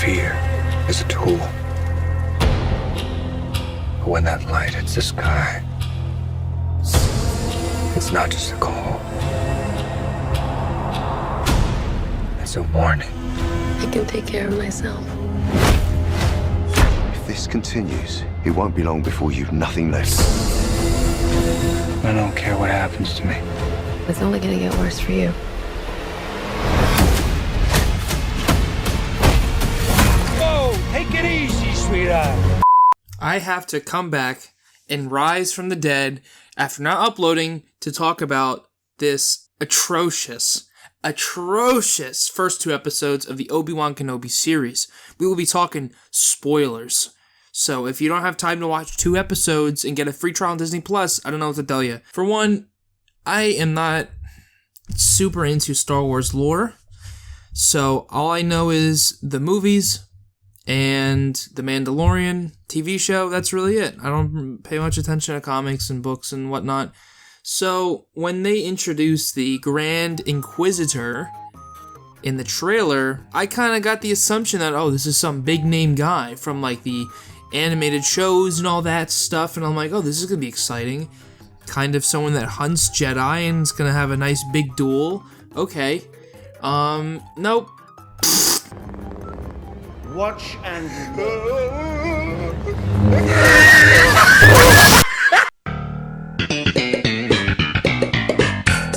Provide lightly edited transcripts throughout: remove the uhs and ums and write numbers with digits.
fear is a tool. But when that light hits the sky, it's not just a call. It's a warning. I can take care of myself. If this continues, it won't be long before you've nothing left. I don't care what happens to me. It's only gonna get worse for you. Whoa, take it easy, sweetheart. I have to come back and rise from the dead after not uploading to talk about this atrocious first 2 episodes of the Obi-Wan Kenobi series. We will be talking spoilers. So if you don't have time to watch 2 episodes and get a free trial on Disney Plus, I don't know what to tell you. For one, I am not super into Star Wars lore. So all I know is the movies and the Mandalorian TV show. That's really it. I don't pay much attention to comics and books and whatnot. So when they introduced the Grand Inquisitor in the trailer, I kind of got the assumption that, oh, this is some big name guy from like the animated shows and all that stuff. And I'm like, oh, this is going to be exciting. Kind of someone that hunts Jedi and is going to have a nice big duel. Okay. Nope. Watch and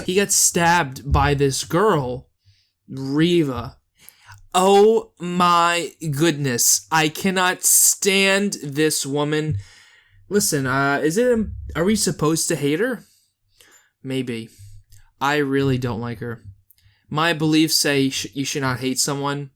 He gets stabbed by this girl, Reeva. Oh my goodness. I cannot stand this woman. Listen, are we supposed to hate her? Maybe. I really don't like her. My beliefs say you should not hate someone.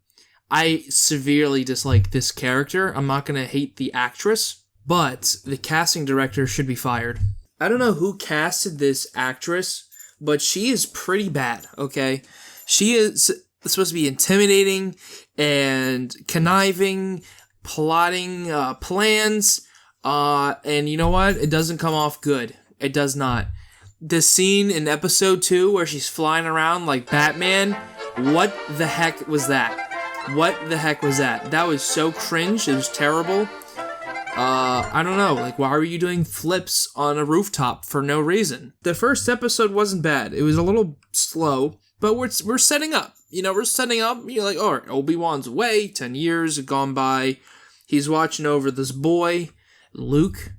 I severely dislike this character. I'm not going to hate the actress, but the casting director should be fired. I don't know who casted this actress, but she is pretty bad, okay? She is supposed to be intimidating and conniving, plotting plans, and you know what? It doesn't come off good. It does not. The scene in episode 2 where she's flying around like Batman, what the heck was that? What the heck was that? That was so cringe. It was terrible. I don't know. Like, why were you doing flips on a rooftop for no reason? The first episode wasn't bad. It was a little slow, but we're setting up. You know, we're setting up. You're like, all right, Obi-Wan's away. 10 years have gone by. He's watching over this boy, Luke.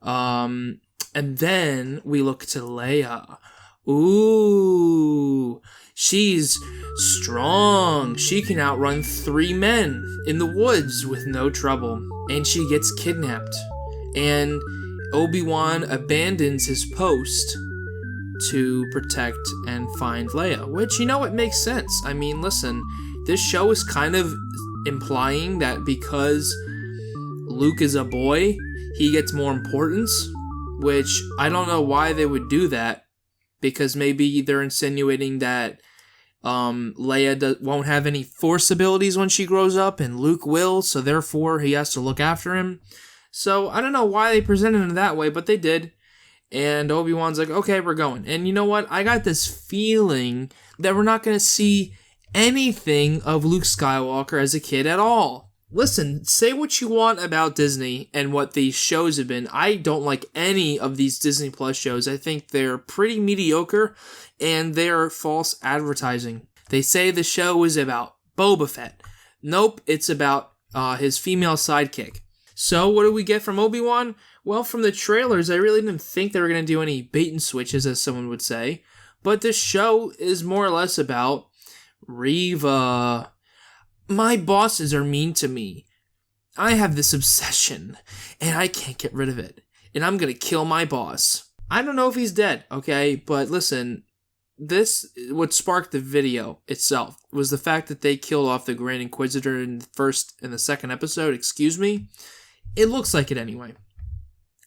And then we look to Leia. Ooh. She's strong. She can outrun 3 men in the woods with no trouble. And she gets kidnapped. And Obi-Wan abandons his post to protect and find Leia. Which, you know, it makes sense. I mean, listen, this show is kind of implying that because Luke is a boy, he gets more importance. Which, I don't know why they would do that. Because maybe they're insinuating that Leia won't have any Force abilities when she grows up, and Luke will, so therefore he has to look after him. So I don't know why they presented him that way, but they did. And Obi-Wan's like, okay, we're going. And you know what? I got this feeling that we're not going to see anything of Luke Skywalker as a kid at all. Listen, say what you want about Disney and what these shows have been. I don't like any of these Disney Plus shows. I think they're pretty mediocre and they're false advertising. They say the show is about Boba Fett. Nope, it's about his female sidekick. So what do we get from Obi-Wan? Well, from the trailers, I really didn't think they were going to do any bait and switches, as someone would say. But this show is more or less about Reeva. My bosses are mean to me. I have this obsession, and I can't get rid of it. And I'm gonna kill my boss. I don't know if he's dead, okay? But listen, what sparked the video itself was the fact that they killed off the Grand Inquisitor in the first and the second episode, excuse me. It looks like it anyway.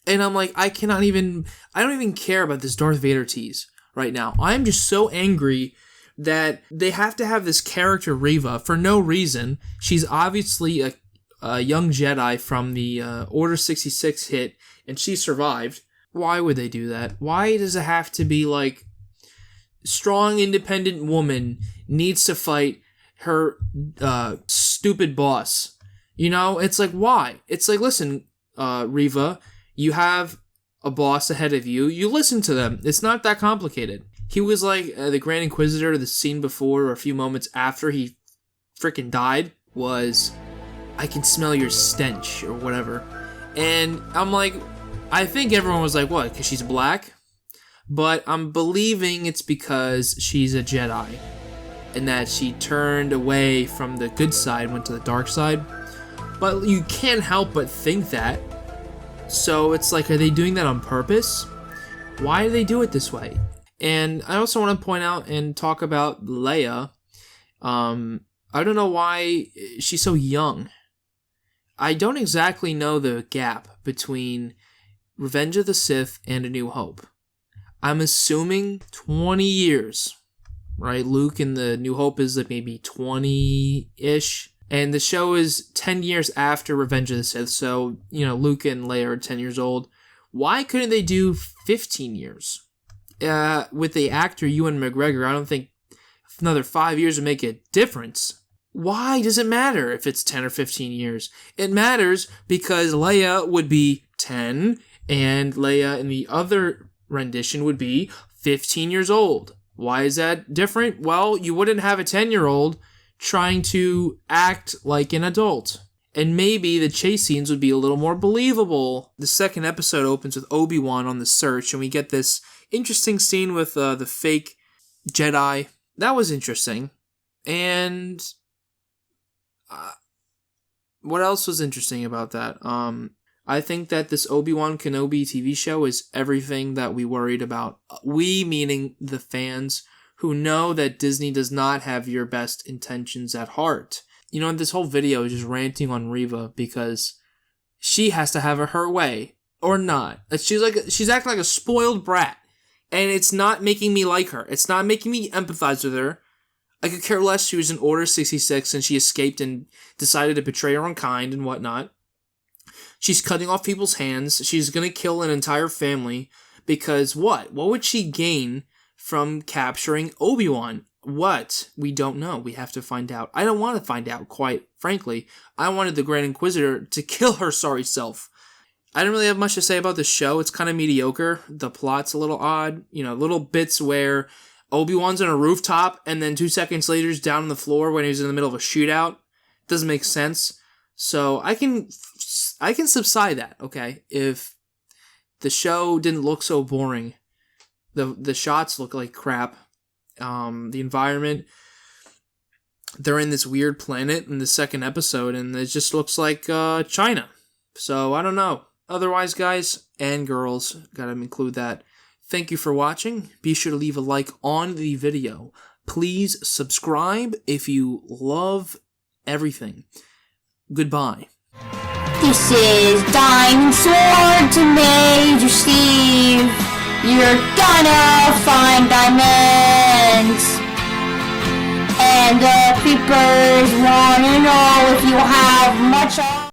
And I'm like, I don't even care about this Darth Vader tease right now. I'm just so angry that they have to have this character, Reeva, for no reason. She's obviously a young Jedi from the Order 66 hit, and she survived. Why would they do that? Why does it have to be like, strong, independent woman needs to fight her stupid boss. You know, it's like, why? It's like, listen, Reeva, you have a boss ahead of you. You listen to them. It's not that complicated. He was like the Grand Inquisitor. The scene before or a few moments after he freaking died was, I can smell your stench or whatever. And I'm like, I think everyone was like, what, because she's black? But I'm believing it's because she's a Jedi and that she turned away from the good side, went to the dark side. But you can't help but think that. So it's like, are they doing that on purpose? Why do they do it this way? And I also want to point out and talk about Leia. I don't know why she's so young. I don't exactly know the gap between Revenge of the Sith and A New Hope. I'm assuming 20 years, right? Luke in The New Hope is like maybe 20-ish. And the show is 10 years after Revenge of the Sith. So, you know, Luke and Leia are 10 years old. Why couldn't they do 15 years? With the actor Ewan McGregor, I don't think another 5 years would make a difference. Why does it matter if it's 10 or 15 years? It matters because Leia would be 10 and Leia in the other rendition would be 15 years old. Why is that different? Well, you wouldn't have a 10-year-old trying to act like an adult. And maybe the chase scenes would be a little more believable. The second episode opens with Obi-Wan on the search, and we get this interesting scene with the fake Jedi. That was interesting. And what else was interesting about that? I think that this Obi-Wan Kenobi TV show is everything that we worried about. We, meaning the fans, who know that Disney does not have your best intentions at heart. You know, this whole video is just ranting on Reeva because she has to have her way, or not. She's acting like a spoiled brat, and it's not making me like her. It's not making me empathize with her. I could care less. She was in Order 66 and she escaped and decided to betray her own kind and whatnot. She's cutting off people's hands. She's going to kill an entire family because what? What would she gain from capturing Obi-Wan? What? We don't know. We have to find out. I don't want to find out, quite frankly. I wanted the Grand Inquisitor to kill her sorry self. I don't really have much to say about the show. It's kind of mediocre. The plot's a little odd. You know, little bits where Obi-Wan's on a rooftop and then 2 seconds later he's down on the floor when he's in the middle of a shootout. Doesn't make sense. So I can subside that, okay? If the show didn't look so boring. The shots look like crap. The environment. They're in this weird planet in the second episode and it just looks like China. So I don't know. Otherwise, guys and girls, gotta include that. Thank you for watching. Be sure to leave a like on the video. Please subscribe if you love everything. Goodbye. This is Diamond Sword to Major Steve. You're gonna find diamonds. And the creepers wanna know if you have much